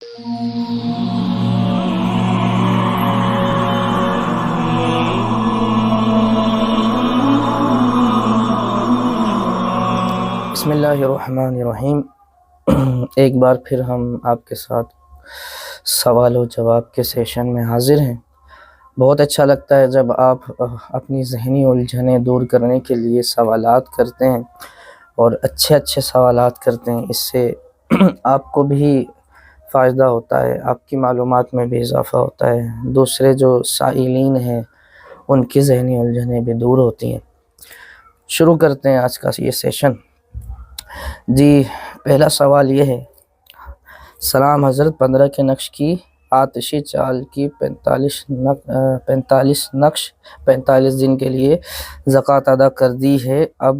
بسم اللہ الرحمن الرحیم۔ ایک بار پھر ہم آپ کے ساتھ سوال و جواب کے سیشن میں حاضر ہیں۔ بہت اچھا لگتا ہے جب آپ اپنی ذہنی الجھنیں دور کرنے کے لیے سوالات کرتے ہیں اور اچھے سوالات کرتے ہیں۔ اس سے آپ کو بھی فائدہ ہوتا ہے، آپ کی معلومات میں بھی اضافہ ہوتا ہے، دوسرے جو سائلین ہیں ان کی ذہنی الجھنیں بھی دور ہوتی ہیں۔ شروع کرتے ہیں آج کا یہ سیشن۔ جی، پہلا سوال یہ ہے: سلام حضرت، 15 کے نقش کی آتشی چال کی 45 دن کے لیے زکوٰۃ ادا کر دی ہے۔ اب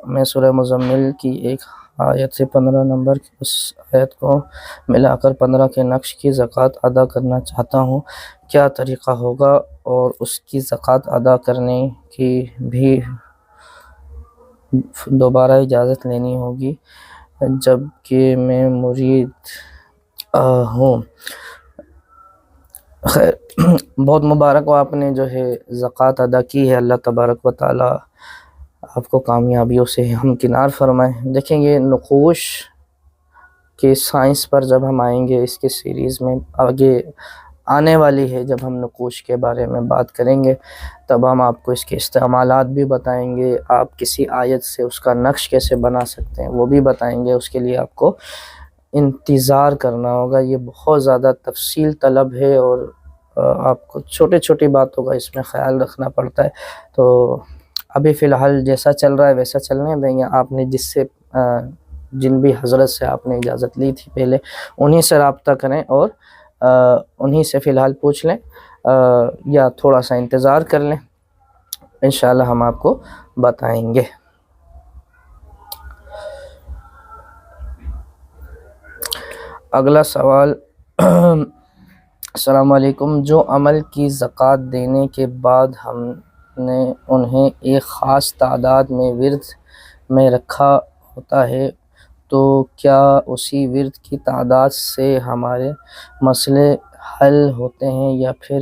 میں سورہ مزمل کی ایک آیت سے 15 نمبر کی اس آیت کو ملا کر 15 کے نقش کی زکوٰۃ ادا کرنا چاہتا ہوں، کیا طریقہ ہوگا؟ اور اس کی زکوٰۃ ادا کرنے کی بھی دوبارہ اجازت لینی ہوگی جبکہ میں مرید ہوں۔ خیر، بہت مبارک ہو، آپ نے جو ہے زکوٰۃ ادا کی ہے۔ اللہ تبارک و تعالی آپ کو کامیابیوں سے ہمکنار فرمائے۔ دیکھیں، یہ نقوش کے سائنس پر جب ہم آئیں گے، اس کے سیریز میں آگے آنے والی ہے، جب ہم نقوش کے بارے میں بات کریں گے تب ہم آپ کو اس کے استعمالات بھی بتائیں گے، آپ کسی آیت سے اس کا نقش کیسے بنا سکتے ہیں وہ بھی بتائیں گے۔ اس کے لیے آپ کو انتظار کرنا ہوگا، یہ بہت زیادہ تفصیل طلب ہے اور آپ کو چھوٹی باتوں کا اس میں خیال رکھنا پڑتا ہے۔ تو ابھی فی الحال جیسا چل رہا ہے ویسا چلنے دیں گے۔ آپ نے جن بھی حضرت سے آپ نے اجازت لی تھی پہلے، انہی سے رابطہ کریں اور انہی سے فی الحال پوچھ لیں یا تھوڑا سا انتظار کر لیں، انشاءاللہ ہم آپ کو بتائیں گے۔ اگلا سوال: السلام علیکم، جو عمل کی زکوٰۃ دینے کے بعد ہم نے انہیں ایک خاص تعداد میں ورد میں رکھا ہوتا ہے تو کیا اسی ورد کی تعداد سے ہمارے مسئلے حل ہوتے ہیں یا پھر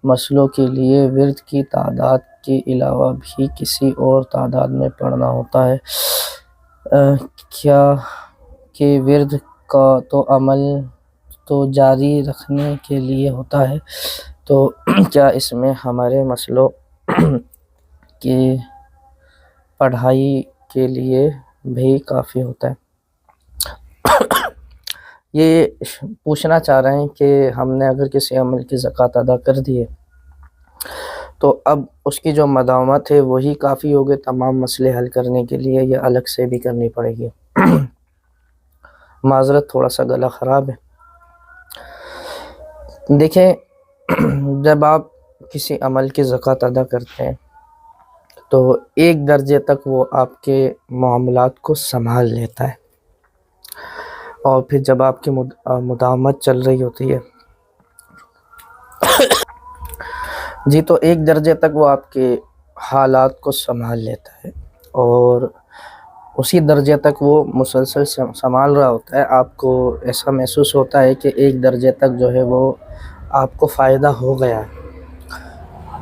مسئلوں کے لیے ورد کی تعداد کے علاوہ بھی کسی اور تعداد میں پڑھنا ہوتا ہے؟ کیا کہ ورد کا تو عمل تو جاری رکھنے کے لیے ہوتا ہے، تو کیا اس میں ہمارے مسئلوں کی پڑھائی کے لیے بھی کافی ہوتا ہے؟ یہ پوچھنا چاہ رہے ہیں کہ ہم نے اگر کسی عمل کی زکوٰۃ ادا کر دی ہے تو اب اس کی جو مداومت ہے وہی کافی ہوگی تمام مسئلے حل کرنے کے لیے، یا الگ سے بھی کرنی پڑے گی؟ معذرت، تھوڑا سا گلا خراب ہے۔ دیکھیں، جب آپ کسی عمل کی زکوٰۃ ادا کرتے ہیں تو ایک درجے تک وہ آپ کے معاملات کو سنبھال لیتا ہے، اور پھر جب آپ کی مداومت چل رہی ہوتی ہے جی، تو ایک درجے تک وہ آپ کے حالات کو سنبھال لیتا ہے، اور اسی درجے تک وہ مسلسل سنبھال رہا ہوتا ہے۔ آپ کو ایسا محسوس ہوتا ہے کہ ایک درجے تک جو ہے وہ آپ کو فائدہ ہو گیا ہے،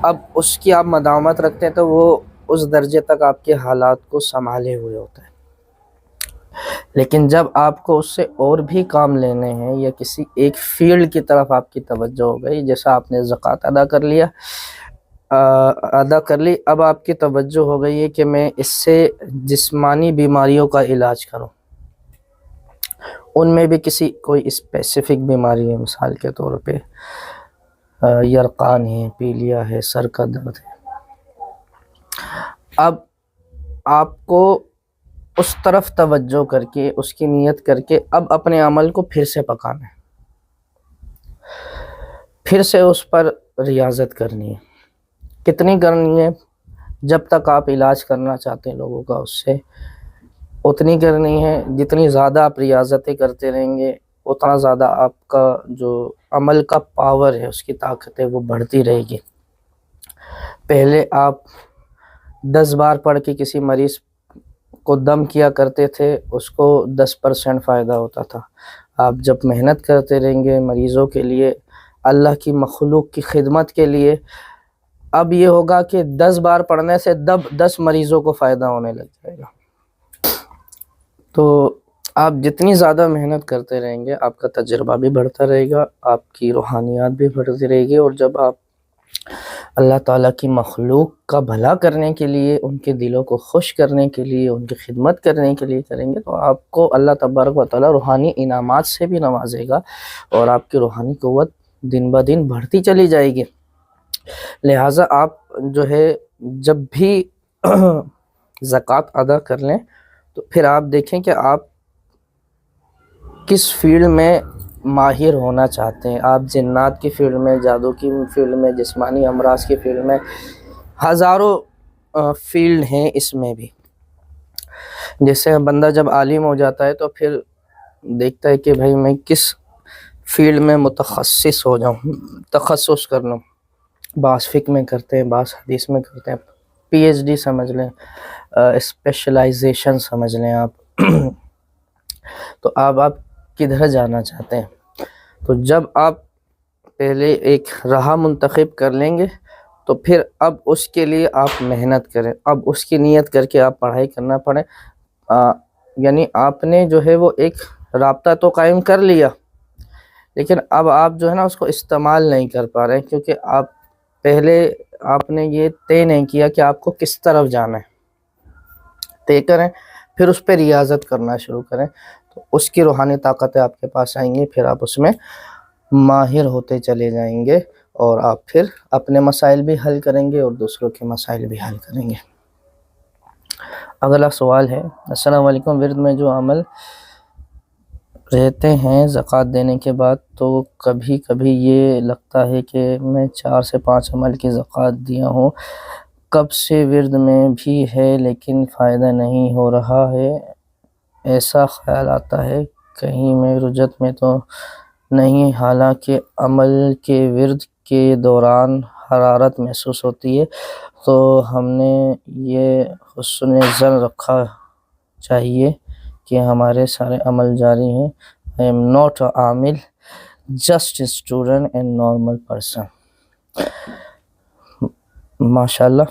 اب اس کی آپ مداومت رکھتے ہیں تو وہ اس درجے تک آپ کے حالات کو سنبھالے ہوئے ہوتا ہے۔ لیکن جب آپ کو اس سے اور بھی کام لینے ہیں یا کسی ایک فیلڈ کی طرف آپ کی توجہ ہو گئی، جیسا آپ نے زکوٰۃ ادا کر لی، اب آپ کی توجہ ہو گئی ہے کہ میں اس سے جسمانی بیماریوں کا علاج کروں، ان میں بھی کوئی اسپیسیفک بیماری ہے، مثال کے طور پہ یرقان ہے، پیلیا ہے، سر کا درد ہے، اب آپ کو اس طرف توجہ کر کے، اس کی نیت کر کے اب اپنے عمل کو پھر سے پکانا ہے، پھر سے اس پر ریاضت کرنی ہے۔ کتنی کرنی ہے؟ جب تک آپ علاج کرنا چاہتے ہیں لوگوں کا، اس سے اتنی کرنی ہے۔ جتنی زیادہ آپ ریاضتیں کرتے رہیں گے اتنا زیادہ آپ کا جو عمل کا پاور ہے، اس کی طاقت ہے، وہ بڑھتی رہے گی۔ پہلے آپ 10 بار پڑھ کے کسی مریض کو دم کیا کرتے تھے، اس کو 10% فائدہ ہوتا تھا۔ آپ جب محنت کرتے رہیں گے مریضوں کے لیے، اللہ کی مخلوق کی خدمت کے لیے، اب یہ ہوگا کہ 10 بار پڑھنے سے 10 مریضوں کو فائدہ ہونے لگ جائے گا۔ تو آپ جتنی زیادہ محنت کرتے رہیں گے آپ کا تجربہ بھی بڑھتا رہے گا، آپ کی روحانیات بھی بڑھتی رہے گی، اور جب آپ اللہ تعالیٰ کی مخلوق کا بھلا کرنے کے لیے، ان کے دلوں کو خوش کرنے کے لیے، ان کی خدمت کرنے کے لیے کریں گے، تو آپ کو اللہ تبارک و تعالیٰ روحانی انعامات سے بھی نوازے گا، اور آپ کی روحانی قوت دن بہ دن بڑھتی چلی جائے گی۔ لہٰذا آپ جو ہے جب بھی زکوٰۃ ادا کر لیں تو پھر آپ دیکھیں کہ آپ کس فیلڈ میں ماہر ہونا چاہتے ہیں۔ آپ جنات کی فیلڈ میں، جادو کی فیلڈ میں، جسمانی امراض کی فیلڈ میں، ہزاروں فیلڈ ہیں اس میں بھی۔ جیسے بندہ جب عالم ہو جاتا ہے تو پھر دیکھتا ہے کہ بھائی میں کس فیلڈ میں متخصص ہو جاؤں، تخصص کر لوں۔ بعض فقہ میں کرتے ہیں، بعض حدیث میں کرتے ہیں، پی ایچ ڈی سمجھ لیں، اسپیشلائزیشن سمجھ لیں آپ۔ تو آپ کدھر جانا چاہتے ہیں؟ تو جب آپ پہلے ایک راہ منتخب کر لیں گے تو پھر اب اس کے لیے آپ محنت کریں، اب اس کی نیت کر کے آپ پڑھائی کرنا پڑے۔ یعنی آپ نے جو ہے وہ ایک رابطہ تو قائم کر لیا، لیکن اب آپ جو ہے نا اس کو استعمال نہیں کر پا رہے، کیونکہ آپ نے یہ طے نہیں کیا کہ آپ کو کس طرف جانا ہے۔ طے کریں، پھر اس پہ ریاضت کرنا شروع کریں، تو اس کی روحانی طاقتیں آپ کے پاس آئیں گی، پھر آپ اس میں ماہر ہوتے چلے جائیں گے، اور آپ پھر اپنے مسائل بھی حل کریں گے اور دوسروں کے مسائل بھی حل کریں گے۔ اگلا سوال ہے، السلام علیکم، ورد میں جو عمل رہتے ہیں زکوٰۃ دینے کے بعد، تو کبھی کبھی یہ لگتا ہے کہ میں 4 سے 5 عمل کی زکوٰۃ دیا ہوں، کب سے ورد میں بھی ہے لیکن فائدہ نہیں ہو رہا ہے، ایسا خیال آتا ہے کہیں میں رجت میں تو نہیں، حالانکہ عمل کے ورد کے دوران حرارت محسوس ہوتی ہے، تو ہم نے یہ حسن ظن رکھا چاہیے کہ ہمارے سارے عمل جاری ہیں۔ I am not a عامل, just a student and normal person۔ ماشاءاللہ،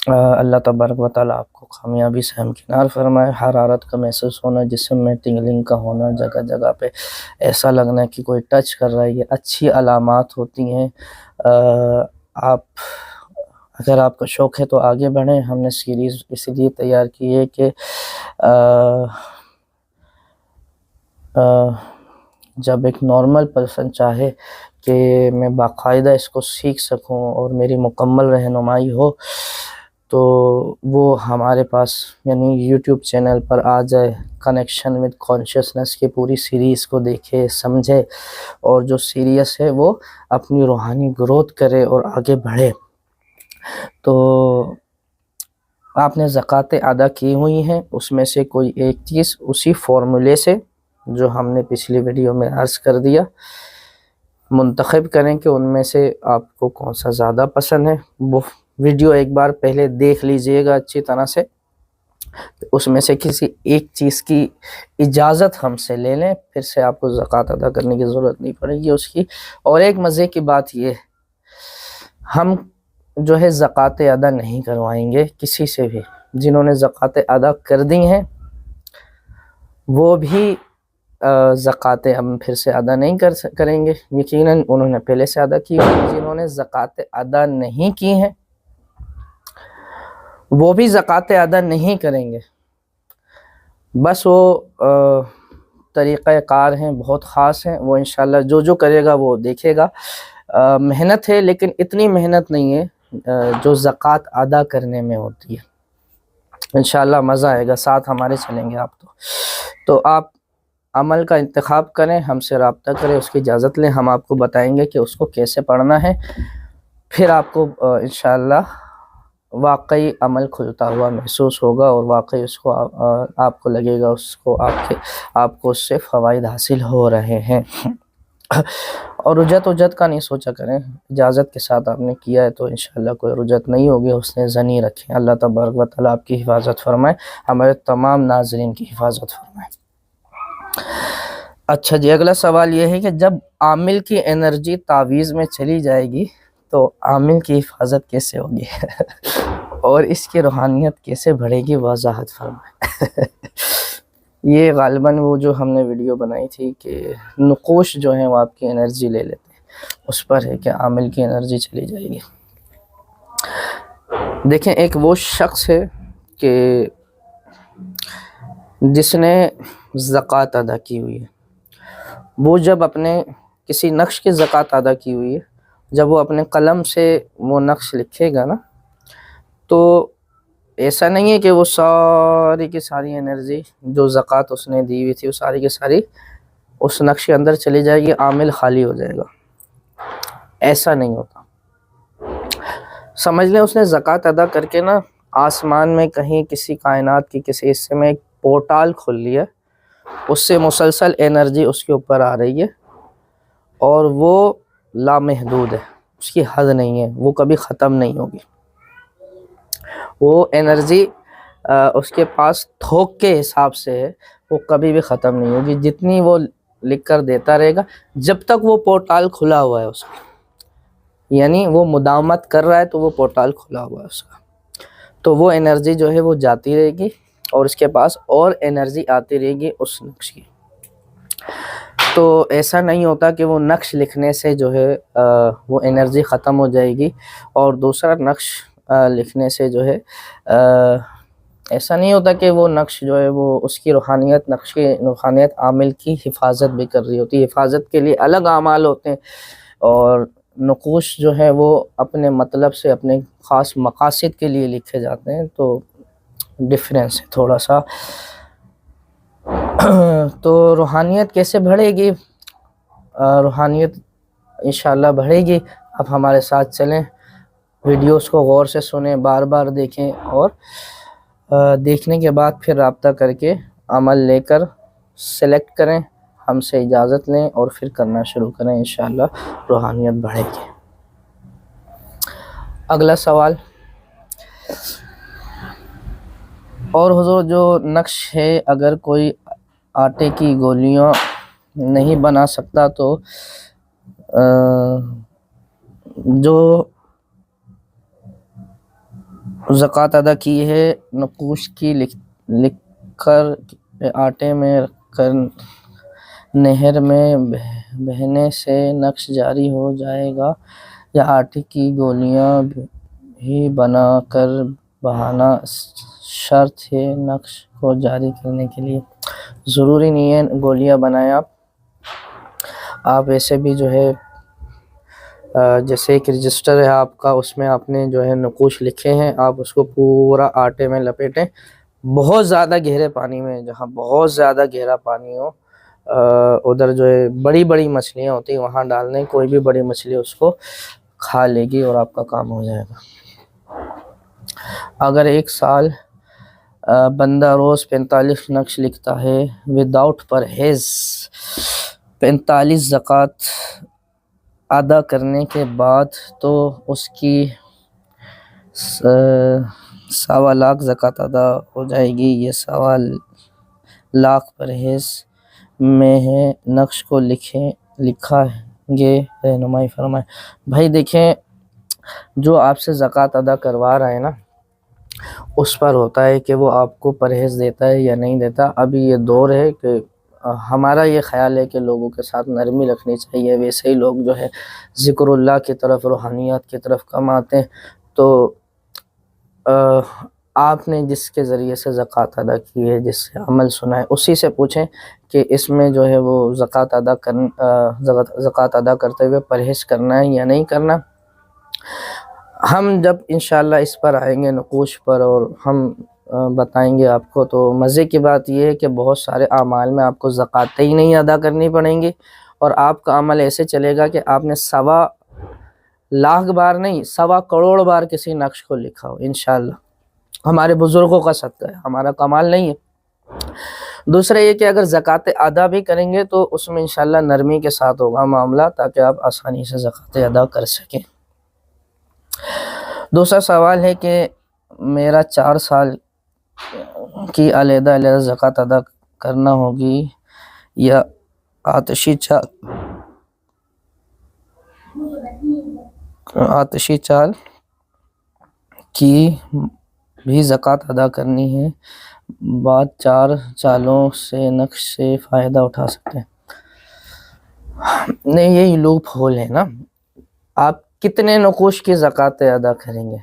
اللہ تبارک و تعالیٰ آپ کو کامیابی سے ہمکنار فرمائے۔ حرارت کا محسوس ہونا، جسم میں ٹنگلنگ کا ہونا، جگہ جگہ پہ ایسا لگنا کہ کوئی ٹچ کر رہا ہے، یہ اچھی علامات ہوتی ہیں۔ اگر آپ کا شوق ہے تو آگے بڑھیں۔ ہم نے سیریز اس لیے تیار کی ہے کہ جب ایک نارمل پرسن چاہے کہ میں باقاعدہ اس کو سیکھ سکوں اور میری مکمل رہنمائی ہو، تو وہ ہمارے پاس یعنی یوٹیوب چینل پر آ جائے، کنیکشن وتھ کانشیسنس کی پوری سیریز کو دیکھے، سمجھے، اور جو سیریس ہے وہ اپنی روحانی گروتھ کرے اور آگے بڑھے۔ تو آپ نے زکوٰۃ ادا کی ہوئی ہیں، اس میں سے کوئی ایک چیز اسی فارمولے سے جو ہم نے پچھلی ویڈیو میں عرض کر دیا منتخب کریں کہ ان میں سے آپ کو کون سا زیادہ پسند ہے۔ وہ ویڈیو ایک بار پہلے دیکھ لیجئے گا اچھی طرح سے، اس میں سے کسی ایک چیز کی اجازت ہم سے لے لیں، پھر سے آپ کو زکوٰۃ ادا کرنے کی ضرورت نہیں پڑے گی اس کی۔ اور ایک مزے کی بات یہ ہے، ہم جو ہے زکوٰۃ ادا نہیں کروائیں گے کسی سے بھی۔ جنہوں نے زکوٰۃ ادا کر دی ہیں وہ بھی زکوٰۃ ہم پھر سے ادا نہیں کریں گے، یقیناً انہوں نے پہلے سے ادا کی ہوئی۔ جنہوں نے زکوٰۃ ادا نہیں کی ہیں وہ بھی زکوٰۃ ادا نہیں کریں گے، بس وہ طریقہ کار ہیں، بہت خاص ہیں، وہ انشاءاللہ جو کرے گا وہ دیکھے گا۔ محنت ہے لیکن اتنی محنت نہیں ہے جو زکوٰۃ ادا کرنے میں ہوتی ہے۔ انشاءاللہ مزہ آئے گا، ساتھ ہمارے چلیں گے آپ تو آپ عمل کا انتخاب کریں، ہم سے رابطہ کریں، اس کی اجازت لیں، ہم آپ کو بتائیں گے کہ اس کو کیسے پڑھنا ہے، پھر آپ کو انشاءاللہ واقعی عمل کھلتا ہوا محسوس ہوگا، اور واقعی اس کو آپ کو لگے گا آپ کو اس سے فوائد حاصل ہو رہے ہیں۔ اور رجت کا نہیں سوچا کریں، اجازت کے ساتھ آپ نے کیا ہے تو انشاءاللہ کوئی رجت نہیں ہوگی، حسن ظنی رکھیں۔ اللہ تبارک و تعالیٰ آپ کی حفاظت فرمائے، ہمارے تمام ناظرین کی حفاظت فرمائے۔ اچھا جی، اگلا سوال یہ ہے کہ جب عامل کی انرجی تعویذ میں چلی جائے گی تو عامل کی حفاظت کیسے ہوگی اور اس کی روحانیت کیسے بڑھے گی، وضاحت فرمائیں۔ یہ غالباً وہ جو ہم نے ویڈیو بنائی تھی کہ نقوش جو ہیں وہ آپ کی انرجی لے لیتے ہیں، اس پر ہے کہ عامل کی انرجی چلی جائے گی۔ دیکھیں، ایک وہ شخص ہے کہ جس نے زکوٰۃ ادا کی ہوئی ہے، وہ جب اپنے کسی نقش کی زکوٰۃ ادا کی ہوئی ہے، جب وہ اپنے قلم سے وہ نقش لکھے گا نا، تو ایسا نہیں ہے کہ وہ ساری کی ساری انرجی جو زکوٰۃ اس نے دی ہوئی تھی وہ ساری کی ساری اس نقش کے اندر چلی جائے گی، عامل خالی ہو جائے گا۔ ایسا نہیں ہوتا۔ سمجھ لیں اس نے زکوٰۃ ادا کر کے نا آسمان میں کہیں کسی کائنات کی کسی حصے میں ایک پورٹال کھول لیا، اس سے مسلسل انرجی اس کے اوپر آ رہی ہے اور وہ لامحدود ہے، اس کی حد نہیں ہے، وہ کبھی ختم نہیں ہوگی۔ وہ انرجی اس کے پاس تھوک کے حساب سے ہے، وہ کبھی بھی ختم نہیں ہوگی، جتنی وہ لکھ کر دیتا رہے گا جب تک وہ پورٹال کھلا ہوا ہے اس کا، یعنی وہ مداومت کر رہا ہے تو وہ پورٹال کھلا ہوا ہے اس کا، تو وہ انرجی جو ہے وہ جاتی رہے گی اور اس کے پاس اور انرجی آتی رہے گی اس نقش کی۔ تو ایسا نہیں ہوتا کہ وہ نقش لکھنے سے جو ہے وہ انرجی ختم ہو جائے گی اور دوسرا نقش لکھنے سے جو ہے ایسا نہیں ہوتا کہ وہ نقش جو ہے وہ اس کی روحانیت، نقش کی روحانیت عامل کی حفاظت بھی کر رہی ہوتی ہے۔ حفاظت کے لیے الگ اعمال ہوتے ہیں اور نقوش جو ہے وہ اپنے مطلب سے اپنے خاص مقاصد کے لیے لکھے جاتے ہیں، تو ڈفرینس ہے تھوڑا سا۔ تو روحانیت کیسے بڑھے گی؟ روحانیت انشاءاللہ بڑھے گی، اب ہمارے ساتھ چلیں، ویڈیوز کو غور سے سنیں، بار بار دیکھیں اور دیکھنے کے بعد پھر رابطہ کر کے عمل لے کر سلیکٹ کریں، ہم سے اجازت لیں اور پھر کرنا شروع کریں، انشاءاللہ روحانیت بڑھے گی۔ اگلا سوال، اور حضور جو نقش ہے اگر کوئی آٹے کی گولیاں نہیں بنا سکتا تو جو زکوٰۃ ادا کی ہے نقوش کی لکھ کر آٹے میں رکھ کر نہر میں بہنے سے نقش جاری ہو جائے گا، یا آٹے کی گولیاں ہی بنا کر بہانا شرط ہے نقش کو جاری کرنے کے لیے؟ ضروری نہیں ہے گولیاں بنائیں آپ ایسے بھی جو ہے جیسے ایک رجسٹر ہے آپ کا، اس میں آپ نے جو ہے نقوش لکھے ہیں، آپ اس کو پورا آٹے میں لپیٹیں، بہت زیادہ گہرے پانی میں، جہاں بہت زیادہ گہرا پانی ہو ادھر جو ہے بڑی بڑی مچھلیاں ہوتی ہیں وہاں ڈال دیں، کوئی بھی بڑی مچھلی اس کو کھا لے گی اور آپ کا کام ہو جائے گا۔ اگر ایک سال بندہ روز 45 نقش لکھتا ہے وداؤٹ پرہیز، 45 زکوٰۃ ادا کرنے کے بعد تو اس کی 1.25 لاکھ زکوٰۃ ادا ہو جائے گی، یہ 1.25 لاکھ پرہیز میں ہے، نقش کو لکھا گے، رہنمائی فرمائیں۔ بھائی دیکھیں، جو آپ سے زکوٰۃ ادا کروا رہا ہے نا اس پر ہوتا ہے کہ وہ آپ کو پرہیز دیتا ہے یا نہیں دیتا۔ ابھی یہ دور ہے کہ ہمارا یہ خیال ہے کہ لوگوں کے ساتھ نرمی رکھنی چاہیے، ویسے ہی لوگ جو ہے ذکر اللہ کی طرف، روحانیات کی طرف کم آتے ہیں، تو آپ نے جس کے ذریعے سے زکوٰۃ ادا کی ہے، جس سے عمل سنا ہے، اسی سے پوچھیں کہ اس میں جو ہے وہ زکوٰۃ ادا کرتے ہوئے پرہیز کرنا ہے یا نہیں کرنا۔ ہم جب انشاءاللہ اس پر آئیں گے نقوش پر اور ہم بتائیں گے آپ کو، تو مزے کی بات یہ ہے کہ بہت سارے اعمال میں آپ کو زکوٰۃیں ہی نہیں ادا کرنی پڑیں گی اور آپ کا عمل ایسے چلے گا کہ آپ نے 1.25 لاکھ بار نہیں 1.25 کروڑ بار کسی نقش کو لکھا ہو، انشاءاللہ ہمارے بزرگوں کا صدقہ ہے، ہمارا کمال نہیں ہے۔ دوسرا یہ کہ اگر زکوٰۃیں ادا بھی کریں گے تو اس میں انشاءاللہ نرمی کے ساتھ ہوگا معاملہ، تاکہ آپ آسانی سے زکوٰۃیں ادا کر سکیں۔ دوسرا سوال ہے کہ میرا 4 سال کی علیحدہ زکوٰۃ ادا کرنا ہوگی یا آتشی چال کی بھی زکوٰۃ ادا کرنی ہے، بعد 4 چالوں سے نقش سے فائدہ اٹھا سکتے ہیں۔ نہیں، یہی لوپ ہول ہے نا، آپ کتنے نقوش کی زکوٰۃ ادا کریں گے؟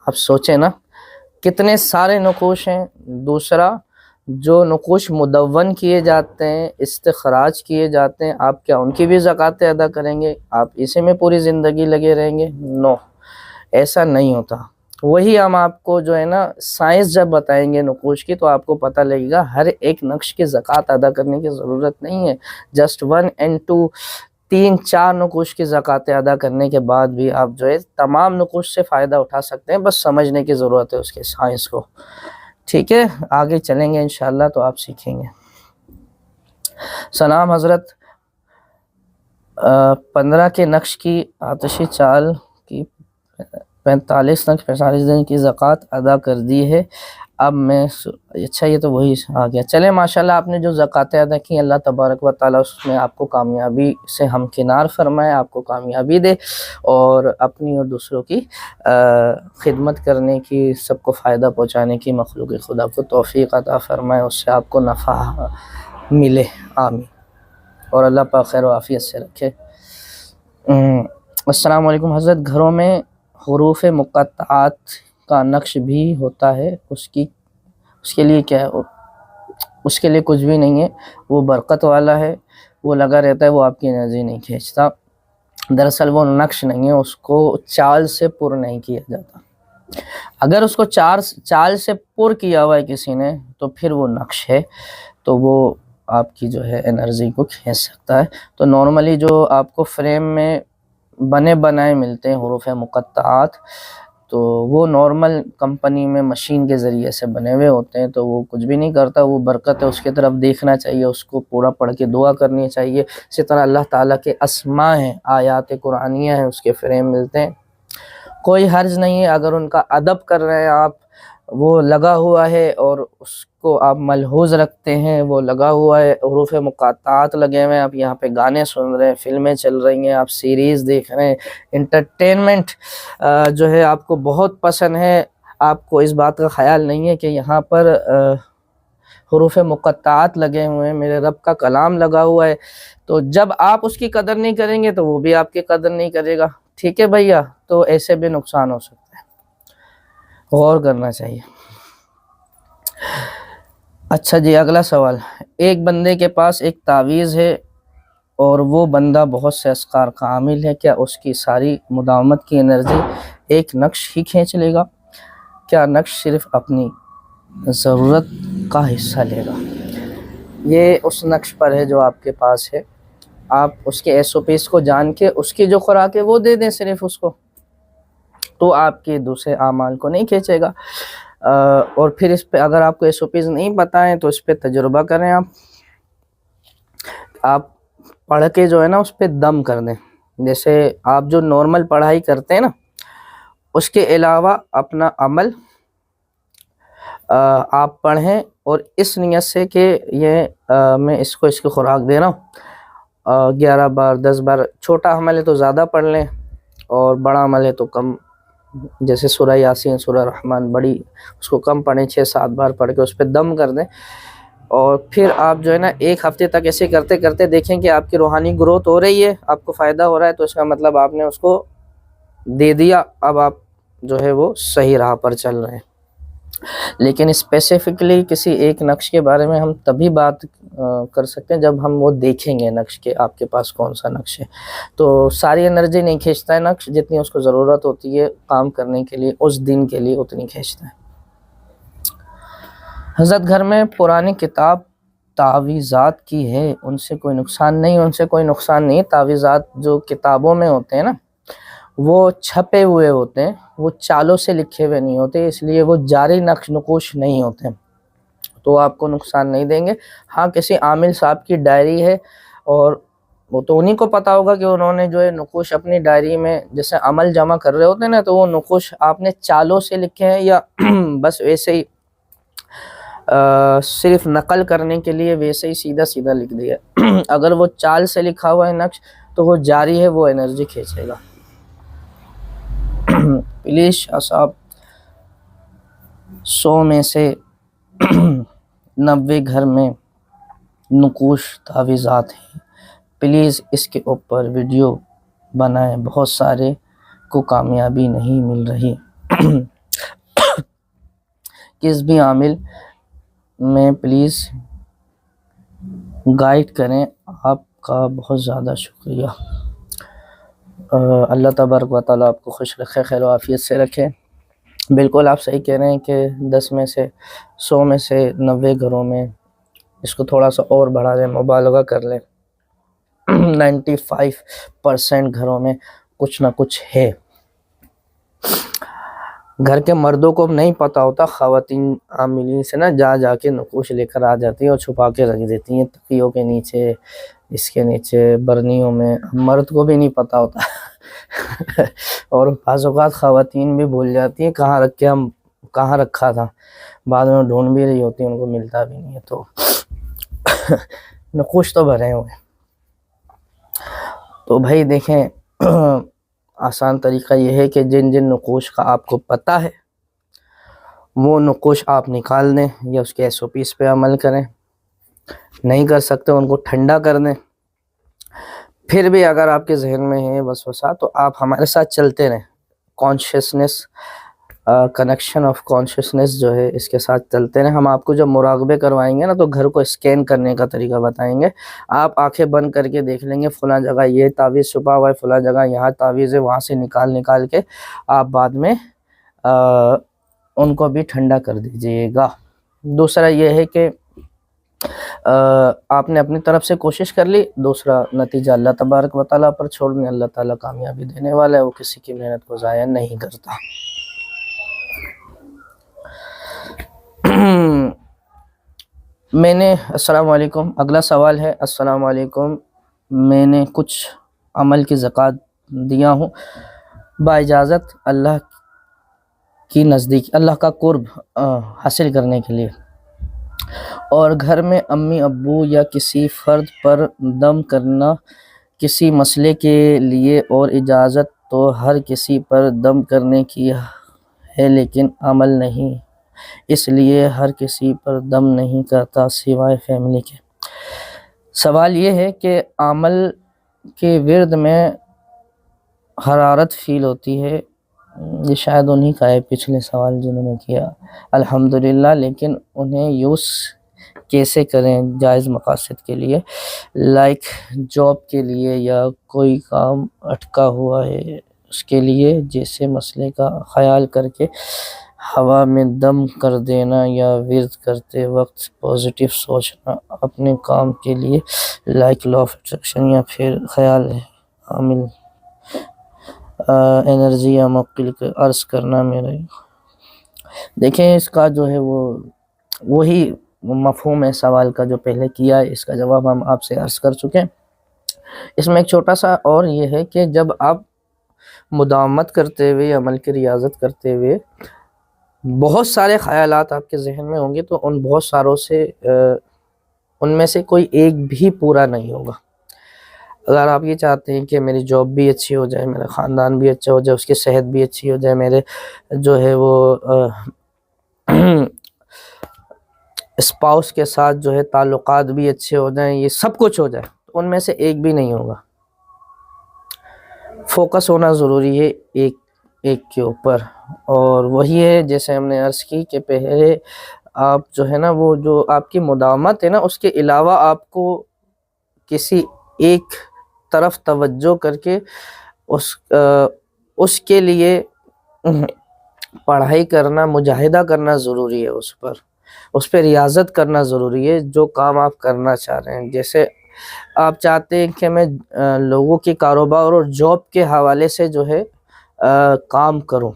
آپ سوچیں نا، کتنے سارے نقوش ہیں۔ دوسرا، جو نقوش مدون کیے جاتے ہیں، استخراج کیے جاتے ہیں، آپ کیا ان کی بھی زکوٰۃ ادا کریں گے؟ آپ اسی میں پوری زندگی لگے رہیں گے؟ نو، ایسا نہیں ہوتا۔ وہی ہم آپ کو جو ہے نا سائنس جب بتائیں گے نقوش کی، تو آپ کو پتہ لگے گا ہر ایک نقش کی زکوٰۃ ادا کرنے کی ضرورت نہیں ہے۔ جسٹ 1 and 2، 3-4 نقوش کی زکوٰۃ ادا کرنے کے بعد بھی آپ جو ہے تمام نقوش سے فائدہ اٹھا سکتے ہیں، بس سمجھنے کی ضرورت ہے اس کے سائنس کو۔ ٹھیک ہے، آگے چلیں گے انشاءاللہ تو آپ سیکھیں گے۔ سلام حضرت، 15 کے نقش کی آتشی چال کی 45 نقش 45 دن کی زکوٰۃ ادا کر دی ہے، اب میں اچھا یہ تو وہی آ گیا۔ چلیں ماشاءاللہ، آپ نے جو زکوٰۃیں ادا کی، اللہ تبارک و تعالیٰ اس میں آپ کو کامیابی سے ہمکنار فرمائے، آپ کو کامیابی دے، اور اپنی اور دوسروں کی خدمت کرنے کی، سب کو فائدہ پہنچانے کی مخلوق خدا کو توفیق عطا فرمائے، اس سے آپ کو نفع ملے، آمین، اور اللہ پاک خیر و عافیت سے رکھے۔ السلام علیکم حضرت، گھروں میں حروف مقطعات کا نقش بھی ہوتا ہے، اس کے لیے کیا ہے؟ اس کے لیے کچھ بھی نہیں ہے، وہ برکت والا ہے، وہ لگا رہتا ہے، وہ آپ کی انرجی نہیں کھینچتا۔ دراصل وہ نقش نہیں ہے، اس کو چال سے پر نہیں کیا جاتا۔ اگر اس کو چال سے پر کیا ہوا ہے کسی نے، تو پھر وہ نقش ہے، تو وہ آپ کی جو ہے انرجی کو کھینچ سکتا ہے۔ تو نارملی جو آپ کو فریم میں بنے بنائے ملتے ہیں حروف مقطعات، تو وہ نارمل کمپنی میں مشین کے ذریعے سے بنے ہوئے ہوتے ہیں، تو وہ کچھ بھی نہیں کرتا، وہ برکت ہے، اس کی طرف دیکھنا چاہیے، اس کو پورا پڑھ کے دعا کرنی چاہیے۔ اسی طرح اللہ تعالیٰ کے اسماء ہیں، آیات قرآنیہ ہیں، اس کے فریم ملتے ہیں، کوئی حرج نہیں ہے۔ اگر ان کا ادب کر رہے ہیں آپ، وہ لگا ہوا ہے اور اس کو آپ ملحوظ رکھتے ہیں، وہ لگا ہوا ہے، حروف مقطعات لگے ہوئے ہیں، آپ یہاں پہ گانے سن رہے ہیں، فلمیں چل رہی ہیں، آپ سیریز دیکھ رہے ہیں، انٹرٹینمنٹ جو ہے آپ کو بہت پسند ہے، آپ کو اس بات کا خیال نہیں ہے کہ یہاں پر حروف مقطعات لگے ہوئے ہیں، میرے رب کا کلام لگا ہوا ہے، تو جب آپ اس کی قدر نہیں کریں گے تو وہ بھی آپ کی قدر نہیں کرے گا۔ ٹھیک ہے بھیا، تو ایسے بھی نقصان ہو سکتا ہے، غور کرنا چاہیے۔ اچھا جی، اگلا سوال، ایک بندے کے پاس ایک تعویذ ہے اور وہ بندہ بہت سے اذکار کا عامل ہے، کیا اس کی ساری مداومت کی انرجی ایک نقش ہی کھینچ لے گا؟ کیا نقش صرف اپنی ضرورت کا حصہ لے گا؟ یہ اس نقش پر ہے جو آپ کے پاس ہے، آپ اس کے ایس او پیز کو جان کے اس کی جو خوراک ہے وہ دے دیں صرف اس کو، تو آپ کے دوسرے اعمال کو نہیں کھینچے گا۔ اور پھر اس پہ اگر آپ کو ایس او پیز نہیں پتہ ہے تو اس پہ تجربہ کریں، آپ پڑھ کے جو ہے نا اس پہ دم کر دیں۔ جیسے آپ جو نارمل پڑھائی کرتے ہیں نا، اس کے علاوہ اپنا عمل آپ پڑھیں، اور اس نیت سے کہ یہ میں اس کو اس کی خوراک دے رہا ہوں، 11 بار 10 بار، چھوٹا عمل ہے تو زیادہ پڑھ لیں، اور بڑا عمل ہے تو کم، جیسے سورہ یاسین، سورہ رحمان، بڑی اس کو کم پڑھیں، 6-7 بار پڑھ کے اس پہ دم کر دیں، اور پھر آپ جو ہے نا 1 ہفتے تک ایسے کرتے کرتے دیکھیں کہ آپ کی روحانی گروتھ ہو رہی ہے، آپ کو فائدہ ہو رہا ہے، تو اس کا مطلب آپ نے اس کو دے دیا، اب آپ جو ہے وہ صحیح راہ پر چل رہے ہیں۔ لیکن اسپیسیفکلی کسی ایک نقش کے بارے میں ہم تبھی بات کر سکتے ہیں جب ہم وہ دیکھیں گے نقش کے آپ کے پاس کون سا نقش ہے۔ تو ساری انرجی نہیں کھینچتا ہے نقش، جتنی اس کو ضرورت ہوتی ہے کام کرنے کے لیے، اس دن کے لیے اتنی کھینچتا ہے۔ حضرت، گھر میں پرانی کتاب تعویذات کی ہے، ان سے کوئی نقصان نہیں؟ ان سے کوئی نقصان نہیں۔ تعویذات جو کتابوں میں ہوتے ہیں نا، وہ چھپے ہوئے ہوتے ہیں، وہ چالوں سے لکھے ہوئے نہیں ہوتے، اس لیے وہ جاری نقوش نہیں ہوتے، تو آپ کو نقصان نہیں دیں گے۔ ہاں، کسی عامل صاحب کی ڈائری ہے، اور وہ تو انہی کو پتا ہوگا کہ انہوں نے جو ہے نقوش اپنی ڈائری میں جیسے عمل جمع کر رہے ہوتے ہیں نا، تو وہ نقوش آپ نے چالوں سے لکھے ہیں یا بس ویسے ہی صرف نقل کرنے کے لیے ویسے ہی سیدھا سیدھا لکھ دیا اگر وہ چال سے لکھا ہوا ہے نقش تو وہ جاری ہے، وہ انرجی کھینچے گا۔ پلیز شاہ صاحب 100 میں سے 90 گھر میں نقوش تعویذات ہیں، پلیز اس کے اوپر ویڈیو بنائیں، بہت سارے کو کامیابی نہیں مل رہی۔ کس بھی عامل میں پلیز گائیڈ کریں، آپ کا بہت زیادہ شکریہ۔ اللہ تبارک و تعالیٰ آپ کو خوش رکھے، خیر و عافیت سے رکھے۔ بالکل آپ صحیح کہہ رہے ہیں کہ 10 میں سے 100 میں سے 90 گھروں میں اس کو تھوڑا سا اور بڑھا دیں، مبالغہ کر لیں، 95% گھروں میں کچھ نہ کچھ ہے۔ گھر کے مردوں کو نہیں پتہ ہوتا، خواتین عاملین سے نا جا کے نقوش لے کر آ جاتی ہیں اور چھپا کے رکھ دیتی ہیں تکیوں کے نیچے، اس کے نیچے، برنیوں میں، مرد کو بھی نہیں پتہ ہوتا اور بعض اوقات خواتین بھی بھول جاتی ہیں کہاں رکھا تھا، بعد میں ڈھونڈ بھی رہی ہوتی ہیں، ان کو ملتا بھی نہیں ہے، تو نقوش تو بھرے ہوئے۔ تو بھائی دیکھیں، آسان طریقہ یہ ہے کہ جن نقوش کا آپ کو پتہ ہے وہ نقوش آپ نکال دیں یا اس کے SOPs پہ عمل کریں، نہیں کر سکتے ان کو ٹھنڈا کر دیں۔ پھر بھی اگر آپ کے ذہن میں ہے وسوسہ تو آپ ہمارے ساتھ چلتے رہیں، کانشیسنس، کنیکشن آف کانشیسنس جو ہے اس کے ساتھ چلتے رہیں۔ ہم آپ کو جب مراقبے کروائیں گے نا تو گھر کو اسکین کرنے کا طریقہ بتائیں گے، آپ آنکھیں بند کر کے دیکھ لیں گے فلاں جگہ یہ تعویذ چھپا ہوا ہے، فلاں جگہ یہاں تعویذ ہے، وہاں سے نکال کے آپ بعد میں ان کو بھی ٹھنڈا کر دیجئے گا۔ دوسرا یہ ہے کہ آپ نے اپنی طرف سے کوشش کر لی، دوسرا نتیجہ اللہ تبارک و تعالیٰ پر چھوڑ دیں، اللہ تعالیٰ کامیابی دینے والا ہے، وہ کسی کی محنت کو ضائع نہیں کرتا۔ میں نے السلام علیکم، اگلا سوال ہے، السلام علیکم، میں نے کچھ عمل کی زکوٰۃ دیا ہوں باجازت اللہ کی نزدیک، اللہ کا قرب حاصل کرنے کے لیے، اور گھر میں امی ابو یا کسی فرد پر دم کرنا کسی مسئلے کے لیے، اور اجازت تو ہر کسی پر دم کرنے کی ہے لیکن عمل نہیں، اس لیے ہر کسی پر دم نہیں کرتا سوائے فیملی کے۔ سوال یہ ہے کہ عمل کے ورد میں حرارت فیل ہوتی ہے، یہ شاید انہی کا ہے پچھلے سوال جنہوں نے کیا، الحمدللہ، لیکن انہیں یوز کیسے کریں جائز مقاصد کے لیے، لائک جاب کے لیے یا کوئی کام اٹکا ہوا ہے اس کے لیے، جیسے مسئلے کا خیال کر کے ہوا میں دم کر دینا، یا ورد کرتے وقت پازیٹیو سوچنا اپنے کام کے لیے، لائک لا آف اٹریکشن، یا پھر خیال عامل انرجی یا موکل کے عرض کرنا میرے۔ دیکھیں اس کا جو ہے وہی مفہوم ہے سوال کا جو پہلے کیا ہے، اس کا جواب ہم آپ سے عرض کر چکے ہیں۔ اس میں ایک چھوٹا سا اور یہ ہے کہ جب آپ مداومت کرتے ہوئے، عمل کی ریاضت کرتے ہوئے بہت سارے خیالات آپ کے ذہن میں ہوں گے تو ان بہت ساروں سے ان میں سے کوئی ایک بھی پورا نہیں ہوگا۔ اگر آپ یہ چاہتے ہیں کہ میری جاب بھی اچھی ہو جائے، میرا خاندان بھی اچھا ہو جائے، اس کی صحت بھی اچھی ہو جائے، میرے جو ہے وہ اسپاؤس کے ساتھ جو ہے تعلقات بھی اچھے ہو جائیں، یہ سب کچھ ہو جائے، تو ان میں سے ایک بھی نہیں ہوگا۔ فوکس ہونا ضروری ہے ایک کے اوپر، اور وہی ہے جیسے ہم نے عرض کی کہ پہلے آپ جو ہے نا وہ جو آپ کی مداومت ہے نا، اس کے علاوہ آپ کو کسی ایک طرف توجہ کر کے اس کے لیے پڑھائی کرنا، مجاہدہ کرنا ضروری ہے، اس پہ ریاضت کرنا ضروری ہے جو کام آپ کرنا چاہ رہے ہیں۔ جیسے آپ چاہتے ہیں کہ میں لوگوں کے کاروبار اور جاب کے حوالے سے جو ہے کام کروں،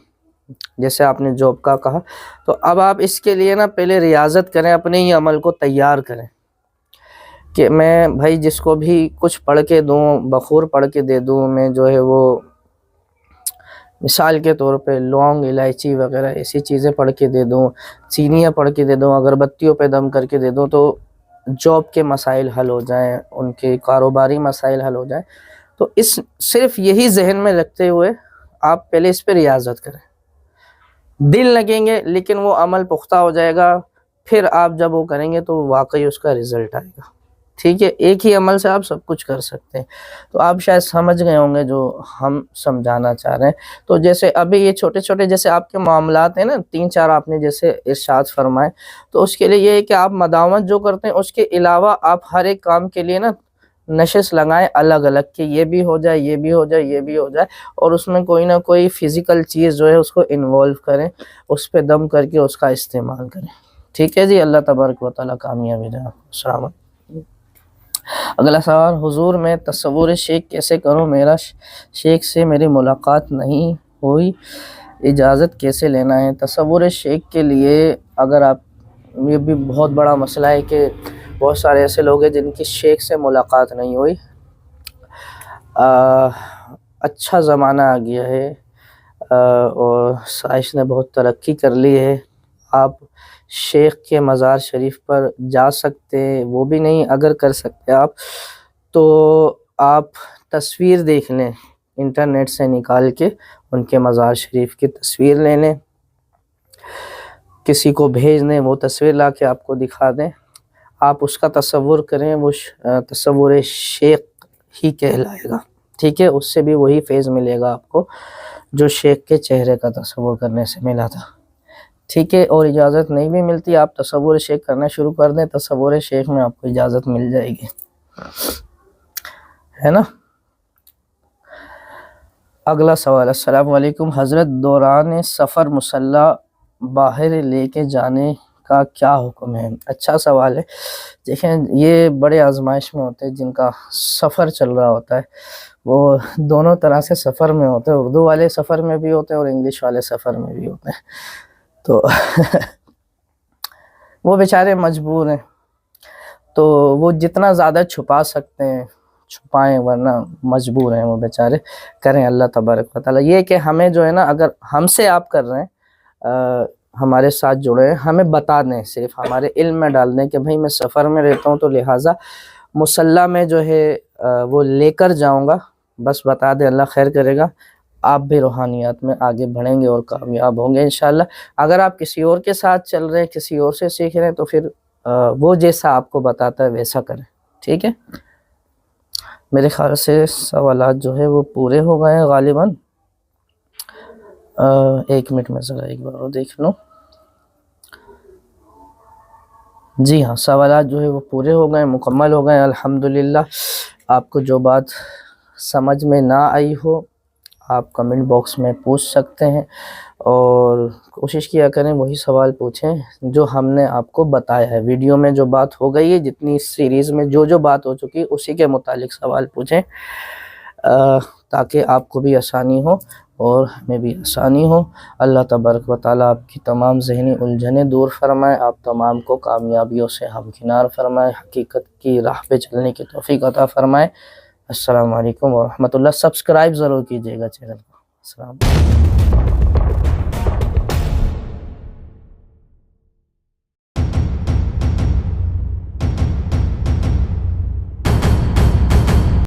جیسے آپ نے جاب کا کہا، تو اب آپ اس کے لیے نا پہلے ریاضت کریں، اپنے ہی عمل کو تیار کریں کہ میں بھائی جس کو بھی کچھ پڑھ کے دوں، بخور پڑھ کے دے دوں، میں جو ہے وہ مثال کے طور پہ لونگ، الائچی وغیرہ ایسی چیزیں پڑھ کے دے دوں، چینیاں پڑھ کے دے دوں، اگربتیوں پہ دم کر کے دے دوں تو جاب کے مسائل حل ہو جائیں، ان کے کاروباری مسائل حل ہو جائیں. تو صرف یہی ذہن میں رکھتے ہوئے آپ پہلے اس پہ ریاضت کریں. دل لگیں گے لیکن وہ عمل پختہ ہو جائے گا، پھر آپ جب وہ کریں گے تو واقعی اس کا رزلٹ آئے گا. ٹھیک ہے، ایک ہی عمل سے آپ سب کچھ کر سکتے ہیں. تو آپ شاید سمجھ گئے ہوں گے جو ہم سمجھانا چاہ رہے ہیں. تو جیسے ابھی یہ چھوٹے چھوٹے جیسے آپ کے معاملات ہیں نا، 3-4 آپ نے جیسے ارشاد فرمائے، تو اس کے لیے یہ ہے کہ آپ مداومت جو کرتے ہیں اس کے علاوہ آپ ہر ایک کام کے لیے نا نشست لگائیں الگ الگ، کہ یہ بھی ہو جائے، یہ بھی ہو جائے، یہ بھی ہو جائے، اور اس میں کوئی نہ کوئی فزیکل چیز جو ہے اس کو انوالو کریں، اس پہ دم کر کے اس کا استعمال کریں. ٹھیک ہے جی، اللہ تبارک و تعالیٰ کامیابی دے. السلام علیکم. اگلا سوال، حضور میں تصور شیخ کیسے کروں؟ میرا شیخ سے میری ملاقات نہیں ہوئی، اجازت کیسے لینا ہے؟ تصور شیخ کے لیے اگر آپ، یہ بھی بہت بڑا مسئلہ ہے کہ بہت سارے ایسے لوگ ہیں جن کی شیخ سے ملاقات نہیں ہوئی. اچھا زمانہ آ گیا ہے اور سائنس نے بہت ترقی کر لی ہے. آپ شیخ کے مزار شریف پر جا سکتے ہیں، وہ بھی نہیں اگر کر سکتے آپ تو آپ تصویر دیکھ لیں، انٹرنیٹ سے نکال کے ان کے مزار شریف کی تصویر لے لیں، کسی کو بھیج دیں، وہ تصویر لا کے آپ کو دکھا دیں، آپ اس کا تصور کریں، وہ تصور شیخ ہی کہلائے گا. ٹھیک ہے، اس سے بھی وہی فیض ملے گا آپ کو جو شیخ کے چہرے کا تصور کرنے سے ملا تھا. ٹھیک ہے، اور اجازت نہیں بھی ملتی، آپ تصور شیخ کرنا شروع کر دیں، تصور شیخ میں آپ کو اجازت مل جائے گی، ہے نا. اگلا سوال، السلام علیکم حضرت، دوران سفر مصلی باہر لے کے جانے کا کیا حکم ہے؟ اچھا سوال ہے. دیکھیں، یہ بڑے آزمائش میں ہوتے ہیں جن کا سفر چل رہا ہوتا ہے، وہ دونوں طرح سے سفر میں ہوتے ہیں، اردو والے سفر میں بھی ہوتے ہیں اور انگلش والے سفر میں بھی ہوتے ہیں. تو وہ بیچارے مجبور ہیں، تو وہ جتنا زیادہ چھپا سکتے ہیں چھپائیں، ورنہ مجبور ہیں وہ بیچارے، کریں اللہ تبارک و تعالیٰ. یہ کہ ہمیں جو ہے نا، اگر ہم سے آپ کر رہے ہیں، ہمارے ساتھ جڑے ہیں، ہمیں بتا دیں، صرف ہمارے علم میں ڈال دیں کہ بھائی میں سفر میں رہتا ہوں تو لہٰذا مصلی میں جو ہے وہ لے کر جاؤں گا، بس بتا دیں، اللہ خیر کرے گا، آپ بھی روحانیات میں آگے بڑھیں گے اور کامیاب ہوں گے انشاءاللہ. اگر آپ کسی اور کے ساتھ چل رہے ہیں، کسی اور سے سیکھ رہے ہیں، تو پھر وہ جیسا آپ کو بتاتا ہے ویسا کریں. ٹھیک ہے، میرے خیال سے سوالات جو ہے وہ پورے ہو گئے ہیں غالباً. ایک منٹ میں ذرا ایک بار دیکھ لوں. جی ہاں، سوالات جو ہے وہ پورے ہو گئے، مکمل ہو گئے الحمدللہ. آپ کو جو بات سمجھ میں نہ آئی ہو آپ کمنٹ باکس میں پوچھ سکتے ہیں، اور کوشش کیا کریں وہی سوال پوچھیں جو ہم نے آپ کو بتایا ہے. ویڈیو میں جو بات ہو گئی ہے، جتنی سیریز میں جو بات ہو چکی ہے، اسی کے متعلق سوال پوچھیں تاکہ آپ کو بھی آسانی ہو اور ہمیں بھی آسانی ہو. اللہ تبارک و تعالیٰ آپ کی تمام ذہنی الجھنیں دور فرمائے، آپ تمام کو کامیابیوں سے ہمکنار فرمائے، حقیقت کی راہ پہ چلنے کی توفیق عطا فرمائے. السلام علیکم ورحمۃ اللہ. سبسکرائب ضرور کیجیے گا چینل کو. السلام علیکم.